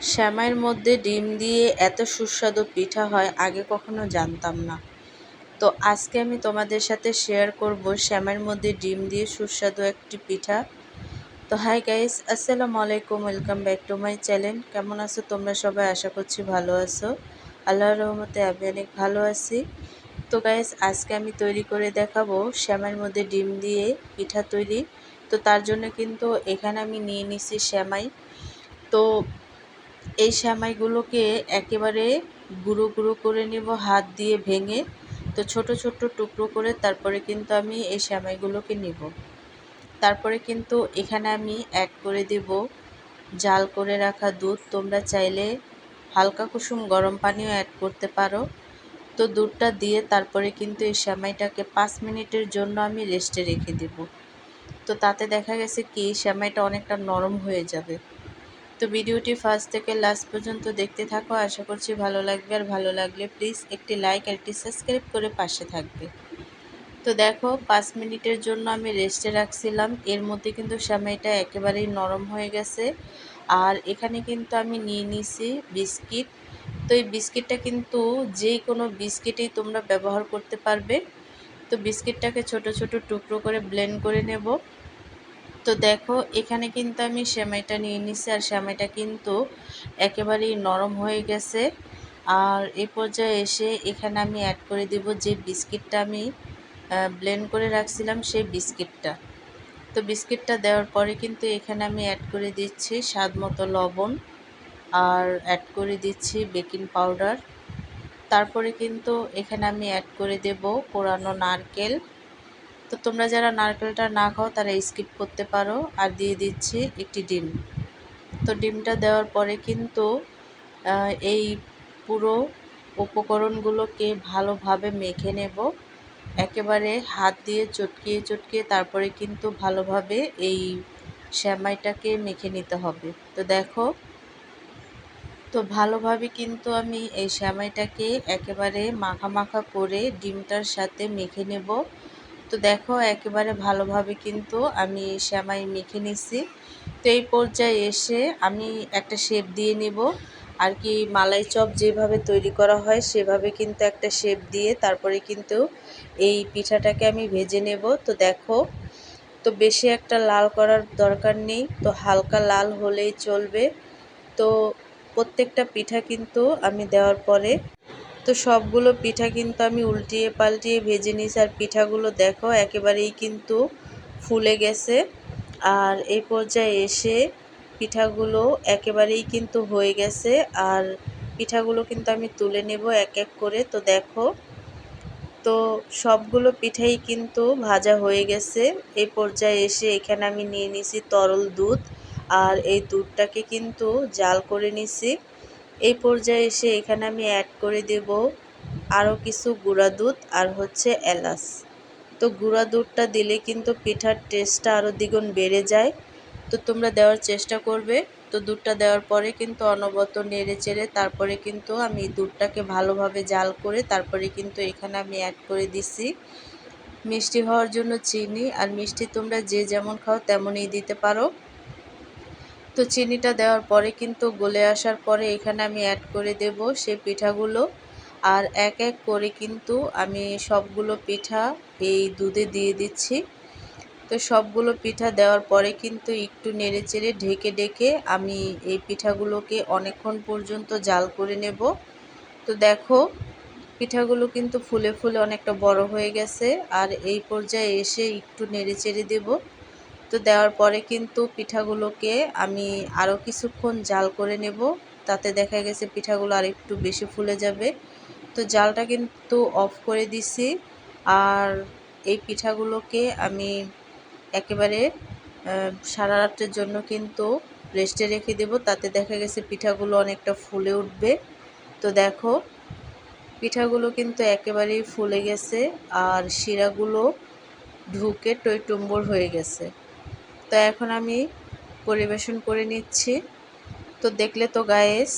সেমাইয়ের মধ্যে ডিম দিয়ে এত সুস্বাদু পিঠা হয় আগে কখনো জানতাম না। তো আজকে আমি তোমাদের সাথে শেয়ার করব সেমাইয়ের মধ্যে ডিম দিয়ে সুস্বাদু একটি পিঠা। তো হাই গাইস, আসসালামু আলাইকুম, welcome back to my channel. কেমন আছো তোমরা সবাই? আশা করছি ভালো আছো। আল্লাহর রহমতে আমি অনেক ভালো আছি। তো গাইস, আজকে আমি তৈরি করে দেখাবো সেমাইয়ের মধ্যে ডিম দিয়ে পিঠা তৈরি। তো তার জন্য কিন্তু এখানে আমি নিয়ে নিছি সেমাই। তো এই সেমাইগুলোকে একেবারে গুঁড়ো গুঁড়ো করে নেব হাত দিয়ে ভেঙে। তো ছোট ছোট টুকরো করে তারপরে কিন্তু আমি এই সেমাইগুলোকে নেব। তারপরে কিন্তু এখানে আমি অ্যাড করে দেব জাল করে রাখা দুধ। তোমরা চাইলে হালকা কুসুম গরম পানিও অ্যাড করতে পারো। তো দুধটা দিয়ে তারপরে কিন্তু এই সেমাইটাকে 5 মিনিটের জন্য আমি রেস্টে রেখে দেব। তো তাতে দেখা গেছে কি সেমাইটা অনেকটা নরম হয়ে যাবে। তো ভিডিওটি ফার্স্ট থেকে লাস্ট পর্যন্ত দেখতে থাকো, আশা করছি ভালো লাগবে। আর ভালো লাগলে প্লিজ একটি লাইক আর একটি সাবস্ক্রাইব করে পাশে থাকবে। তো দেখো 5 মিনিটের জন্য আমি রেস্টে রাখছিলাম। এর মধ্যে কিন্তু সেমাইটা একেবারেই নরম হয়ে গেছে। আর এখানে কিন্তু আমি নিয়ে নিছি বিস্কিট। তো এই বিস্কিটটা কিন্তু যে কোনো বিস্কিটই তোমরা ব্যবহার করতে পারবে। তো বিস্কিটটাকে ছোট ছোট টুকরো করে ব্লেন্ড করে নেব। তো দেখো এখানে কিন্তু আমি সেমাইটা নিয়ে নিছি, আর সেমাইটা কিন্তু একেবারেই নরম হয়ে গেছে। আর এই পর্যায়ে এসে এখানে আমি অ্যাড করে দেব যে বিস্কিটটা আমি ব্লেন্ড করে রাখছিলাম, সেই বিস্কিটটা। তো বিস্কিটটা দেওয়ার পরে কিন্তু এখানে আমি অ্যাড করে দিচ্ছি স্বাদ মতো লবণ, আর অ্যাড করে দিচ্ছি বেকিং পাউডার। তারপরে কিন্তু এখানে আমি অ্যাড করে দেব কোরানো নারকেল। তো তোমরা যারা নারকেলটা না খাও তারা স্কিপ করতে পারো। আর দিয়ে দিচ্ছি একটি ডিম। তো ডিমটা দেওয়ার পরে কিন্তু এই পুরো উপকরণগুলোকে ভালোভাবে মেখে নেব। একেবারে হাত দিয়ে চটকিয়ে চটকিয়ে তারপরে কিন্তু ভালোভাবে এই সেমাইটাকে মেখে নিতে হবে। তো দেখো, তো ভালোভাবে কিন্তু আমি এই সেমাইটাকে একেবারে মাখা মাখা করে ডিমটার সাথে মেখে নেব। তো দেখো একেবারে ভালোভাবে কিন্তু আমি সেমাই মেখে নিছি। তো এই পর্যায়ে এসে আমি একটা শেপ দিয়ে নেব। আর কি মালাই চপ যেভাবে তৈরি করা হয় সেভাবে কিন্তু একটা শেপ দিয়ে তারপরে কিন্তু এই পিঠাটাকে আমি ভেজে নেব। তো দেখো, তো বেশি একটা লাল করার দরকার নেই, তো হালকা লাল হলেই চলবে। তো প্রত্যেকটা পিঠা কিন্তু আমি দেওয়ার পরে তো সবগুলো পিঠা কিন্তু আমি উল্টিয়ে পাল্টিয়ে ভেজে নিয়েছি। আর পিঠাগুলো দেখো একেবারেই কিন্তু ফুলে গেছে। আর এই পর্যায়ে এসে পিঠাগুলো একেবারেই কিন্তু হয়ে গেছে। আর পিঠাগুলো কিন্তু আমি তুলে নেব এক এক করে। তো দেখো, তো সবগুলো পিঠাই কিন্তু ভাজা হয়ে গেছে। এই পর্যায়ে এসে এখানে আমি নিয়ে নিছি তরল দুধ, আর এই দুধটাকে কিন্তু জাল করে নিছি। এই পর্যায়ে এসে এখানে আমি অ্যাড করে দেব আরও কিছু গুঁড়া দুধ আর হচ্ছে এলাচ। তো গুঁড়া দুধটা দিলে কিন্তু পিঠার টেস্টটা আরও দ্বিগুণ বেড়ে যায়। তো তোমরা দেওয়ার চেষ্টা করবে। তো দুধটা দেওয়ার পরে কিন্তু অনবরত নেড়ে চেড়ে তারপরে কিন্তু আমি দুধটাকে ভালোভাবে জাল করে তারপরে কিন্তু এখানে আমি অ্যাড করে দিছি মিষ্টি হওয়ার জন্য চিনি। আর মিষ্টি তোমরা যে যেমন খাও তেমনই দিতে পারো। তো চিনিটা দেওয়ার পরে কিন্তু গলে আসার পরে এখানে আমি অ্যাড করে দেব সেই পিঠাগুলো। আর এক এক করে কিন্তু আমি সবগুলো পিঠা এই দুধে দিয়ে দিচ্ছি। তো সবগুলো পিঠা দেওয়ার পরে কিন্তু একটু নেড়েচেড়ে ঢেকে ঢেকে আমি এই পিঠাগুলোকে অনেকক্ষণ পর্যন্ত জাল করে নেব। তো দেখো পিঠাগুলো কিন্তু ফুলে ফুলে অনেকটা বড় হয়ে গেছে। আর এই পর্যায়ে এসে একটু নেড়েচেড়ে দেব। তো দেওয়ার পরে কিন্তু পিঠাগুলোকে আমি আরও কিছুক্ষণ জাল করে নেব। তাতে দেখা গেছে পিঠাগুলো আর একটু বেশি ফুলে যাবে। তো জালটা কিন্তু অফ করে দিছি। আর এই পিঠাগুলোকে আমি একেবারে সারা রাতের জন্য কিন্তু রেস্টে রেখে দেব। তাতে দেখা গেছে পিঠাগুলো অনেকটা ফুলে উঠবে। তো দেখো পিঠাগুলো কিন্তু একেবারেই ফুলে গেছে, আর শিরাগুলো ঢুকে টইটুম্বর হয়ে গেছে। তো এখন আমি পরিবেশন করে নিচ্ছি। তো দেখলে তো গায়েস,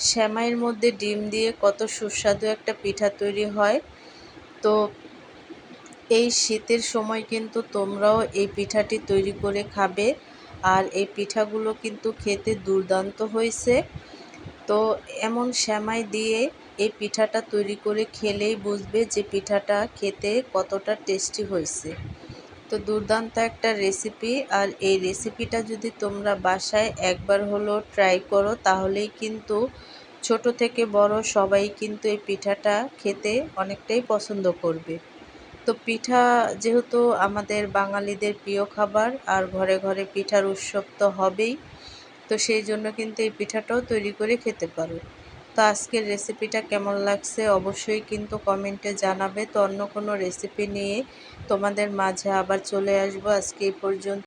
সেমাইয়ের মধ্যে ডিম দিয়ে কত সুস্বাদু একটা পিঠা তৈরি হয়। তো এই শীতের সময় কিন্তু তোমরাও এই পিঠাটি তৈরি করে খাবে। আর এই পিঠাগুলো কিন্তু খেতে দুর্দান্ত হয়েছে। তো এমন সেমাই দিয়ে এই পিঠাটা তৈরি করে খেলেই বুঝবে যে পিঠাটা খেতে কতটা টেস্টি হয়েছে। তো দুর্দান্ত একটা রেসিপি, আর এই রেসিপিটা যদি তোমরা বাসায় একবার হলো ট্রাই করো তাহলেই কিন্তু ছোট থেকে বড় সবাই কিন্তু এই পিঠাটা খেতে অনেকটাই পছন্দ করবে। তো পিঠা যেহেতু আমাদের বাঙালিদের প্রিয় খাবার, আর ঘরে ঘরে পিঠার উৎসব তো হবেই, তো সেই জন্য কিন্তু এই পিঠাটাও তৈরি করে খেতে পারো। তো আজকের রেসিপিটা কেমন লাগছে অবশ্যই কিন্তু কমেন্টে জানাবে। তো অন্য কোনো রেসিপি নিয়ে তোমাদের মাঝে আবার চলে আসবো। আজকে এই পর্যন্ত।